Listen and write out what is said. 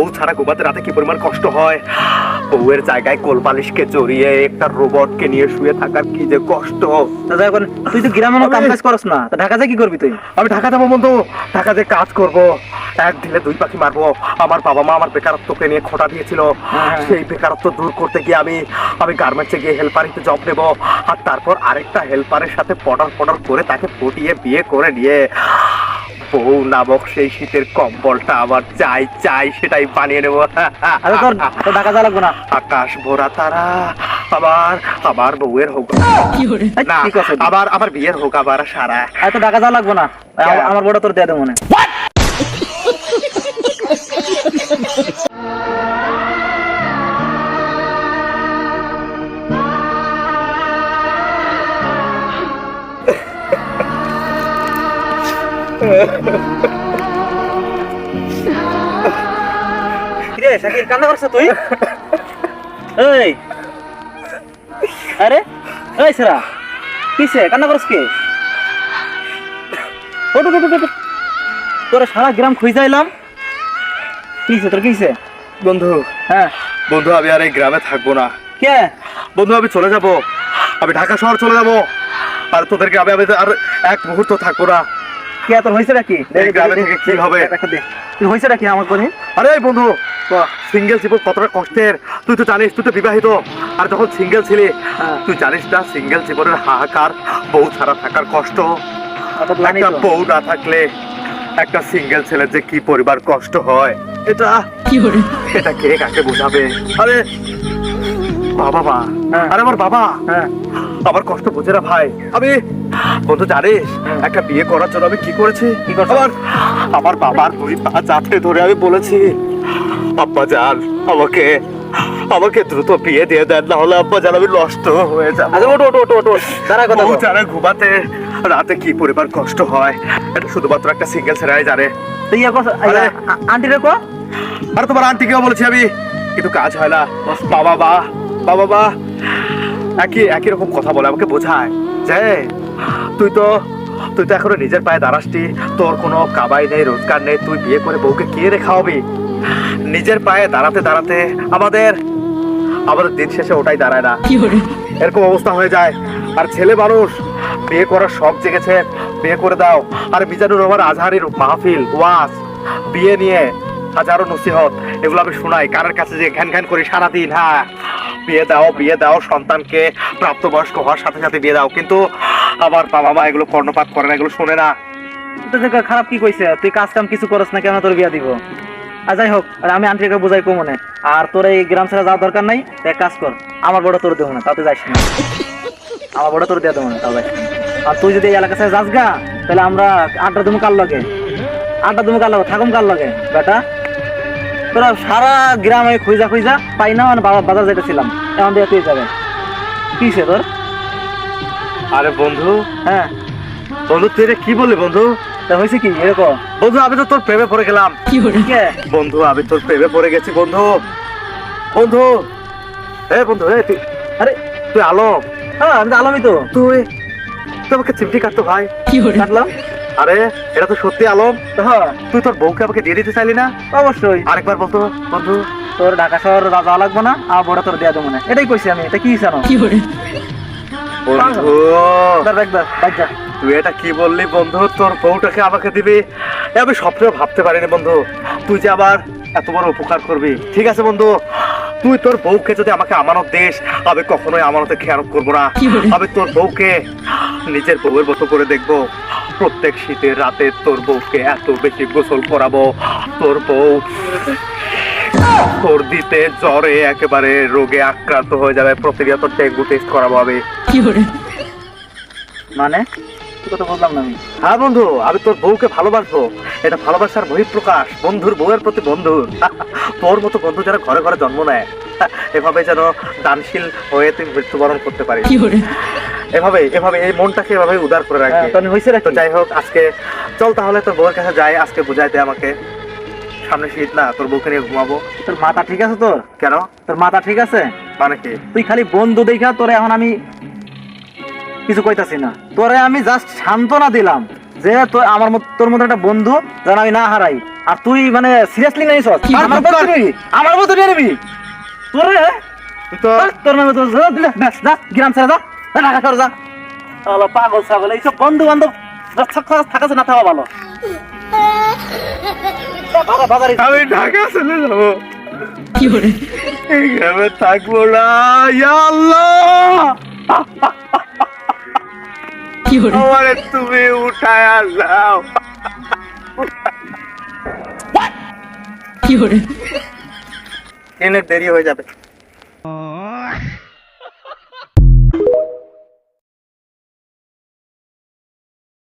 বউ ছাড়া ঘুমাতে রাতে কি পরিমাণ কষ্ট হয়, বউয়ের জায়গায় কোলবালিশকে জড়িয়ে একটা রোবটকে নিয়ে শুয়ে থাকার কি যে কষ্ট। তুই তো গ্রামে কাম কাজ করস না, ঢাকা যা কি করবি তুই? আমি ঢাকা যাবো বন্ধু, ঢাকা যে কাজ করব, এক ঢিলে দুই পাখি মারবো। আমার বাবা মা আমার বেকারত্বকে নিয়ে খোঁটা দিয়েছিল, সেই বেকারত্ব দূর করতে গিয়ে আমি গার্মেন্টসে গিয়ে হেল্পারিতে জব নেব, আর তারপর আরেকটা হেল্পারের সাথে পটার করে তাকে পটিয়ে বিয়ে করে নিয়ে বউ নামক সেই শীতের কম্বলটা আমার চাই সেটাই বানিয়ে নেবো। তোর ঢাকা যা লাগবে না। আকাশ ভরা তারা আবার বউয়ের হোক না, আবার বিয়ের হোক আবার সারা। তো ঢাকা যা লাগবে না, আমার বড় তোর দিয়ে দেবো মনে। শাকির কান্না করছ তুই? এই আরে এই সেরা কিসে কান্না করছ কে? তোরা সারা গ্রাম খুঁজে আইলাম, কিসে তোর কিসে? বন্ধু, হ্যাঁ বন্ধু আমি আর এই গ্রামে থাকবো না। কে? বন্ধু আমি চলে যাব, আমি ঢাকা শহর চলে যাব, আর তোদের গ্রামে আমি আর এক মুহূর্ত থাকবো না। কে তোর হয়েছে নাকি? গ্রামে থেকে কি হবে? তুই হয়েছে নাকি আমার বলি? আরে বন্ধু, সিঙ্গেল জীবন কতটা কষ্টের তুই তো জানিস, তুই তো বিবাহিত, আর যখন সিঙ্গেল ছিলি তুই জানিস না সিঙ্গেল জীবনের হাহাকার, বউ ছাড়া থাকার কষ্ট। একটা বউ না থাকলে একটা সিঙ্গেল ছেলের যে কি পরিবার কষ্ট হয়, এটা কে কাকে বোঝাবে? আরে বাবা, আরে আমার বাবা আমার কষ্ট বোঝে না ভাই। আমি বন্ধু জানিস একটা বিয়ে করার জন্য আমি কি করেছি? আমার বাবার দুই পা চাপড়ে ধরে আমি বলেছি, আব্বা জান আমাকে দ্রুত বিয়ে দিয়ে দেন, না হলে আব্বা জান আমি নষ্ট হয়ে যাবো। বউ ছাড়া ঘুমাতে রাতে কি পরিবার কষ্ট হয় এটা শুধুমাত্র একটা সিঙ্গেল ছেলেরাই জানে। আন্টি রে কো? আরে তোমার আন্টিকেও বলেছি আমি, কিন্তু কাজ হয় না। বাবা একই রকম কথা বলে, আমাকে বোঝায় যে তুই তো এখনো নিজের পায়ে দাঁড়াসটি, তোর কোনো কামাই নেই, রোজগার নেই, তুই বিয়ে করে বউকে কে রে খাওয়াবি? নিজের পায়ে দাঁড়াতে আমাদের দিন শেষে ওটাই দাঁড়ায় না, এরকম অবস্থা হয়ে যায়। আর ছেলে মানুষ বিয়ে করার শখ জেগেছে, বিয়ে করে দাও। আর মিজানুর রহমান আজহারির মাহফিল, ওয়াজ, বিয়ে নিয়ে হাজারো নসিহত, এগুলো আমি শোনাই কারের কাছে যে ঘ্যান করি সারাদিন। হ্যাঁ বিয়ে দাও, সন্তানকে প্রাপ্তবয়স্ক হওয়ার সাথে সাথে বিয়ে দাও, কিন্তু আমার বাবা মা এগুলো কর্ণপাত করে না, এগুলো শোনে না। খারাপ কি কইছে? তুই কাজ কাম কিছু করস না, কেন তোর বিয়া দিব? আর যাই হোক, আমি আন্টিকে বুঝাই কো মনে। আর তোর এই গ্রাম ছেড়ে যাওয়ার দরকার নাই, এক কাজ কর, আমার বড় তোর দেবো না, তাতে যাইস না। আমার বড় তোর দিয়ে দেবো না, তাও যাইস না। আর তুই যদি এই এলাকা ছেড়ে যাস গা, তাহলে আমরা আড্ডা দুমু কার লাগে থাকুম কার লাগে বেটা? তোরা সারা গ্রামে খুঁজা পাই না, মানে বাজার যেতেছিলাম, এমন দিয়ে তুই যাবে কিসে তোর? আরে বন্ধু, হ্যাঁ বন্ধু তুই কি বললি বন্ধু? হয়েছে কি এরকম? বন্ধু আমি তো তোর প্রেমে পড়ে গেলাম। বন্ধু আমি তোর প্রেমে পড়ে গেছি বন্ধু। বন্ধু তুই, আরে তুই আলম? হ্যাঁ আমি তো আলমই। তো তুই আমাকে চিমটি কাটতো ভাই। কাটলাম? আরে এটা তো সত্যি আলম। হ্যাঁ তুই তোর বউকে আমাকে দিয়ে দিতে চাইলি না? অবশ্যই। আরেকবার বলতো বন্ধু, তোর ঢাকা শহর যাওয়া লাগবে না, আমার বড় তোর দেয়া দেবো না, এটাই কইছি আমি। এটা কি জানো? তুই এটা কি বললি বন্ধু? তোর বউটাকে আমাকে দিবি, আমি স্বপ্নেও ভাবতে পারিনি বন্ধু তুই যে আবার এত বড় উপকার করবি। ঠিক আছে বন্ধু, তুই তোর বউকে যদি আমাকে আমানত দিস, আমি কখনোই আমানতে খেয়ানত করবো না। আমি তোর বউকে নিজের বউয়ের মতো করে দেখবো। প্রত্যেক শীতের রাতে তোর বউকে এত বেশি গোসল করাবো, তোর বউ সর্দিতে জ্বরে একেবারে রোগে আক্রান্ত হয়ে যাবে, প্রতিনিয়ত ডেঙ্গু টেস্ট করাবো আমি। মানে কথা বললাম না আমি। হ্যাঁ বন্ধু, আমি তোর বউকে ভালোবাসবো, এটা ভালোবাসার বহিঃপ্রকাশ। বন্ধুর বউয়ের প্রতি বন্ধুর। তোর মতো বন্ধু যারা ঘরে ঘরে জন্ম নেয়, এভাবে যেন দানশীল হয়ে তুই মৃত্যুবরণ করতে পারিস। এভাবে এই মনটাকে এভাবে উদার করে রাখবি। তো যাই হোক, আজকে চল তাহলে তোর বউয়ের কাছে যাই, আজকে বুঝাইতে আমাকে। সামনে শীত না, তোর বউকে নিয়ে ঘুমাবো। তোর মাথা ঠিক আছে? তোর কেন? তোর মাথা ঠিক আছে মানে কি? তুই খালি বন্ধু দেখা তোরে এখন আমি কিছু কইতাছি না, তোরে আমি জাস্ট সান্ত্বনা দিলাম যে আমার তোর মতো একটা বন্ধু যেন আমি না হারাই, আর তুই মানে সিরিয়াসলি নিস আমার মতো নিয়ে নিবি তোরে তুই তো তোর নামে তোর যা গ্রাম ছেড়ে যা ঢাকা শহরে যা। আল্লাহ পাগল ছাগল, এইসব বন্ধু বান্ধব থাকাছে না থাকা ভালো। আমি ঢাকা চলে যাবো, এই গ্রামে থাকবো না। ইয়া আল্লাহ, আমারে তুমি উঠায় আনলাও। ট্রেনের দেরি হয়ে যাবে।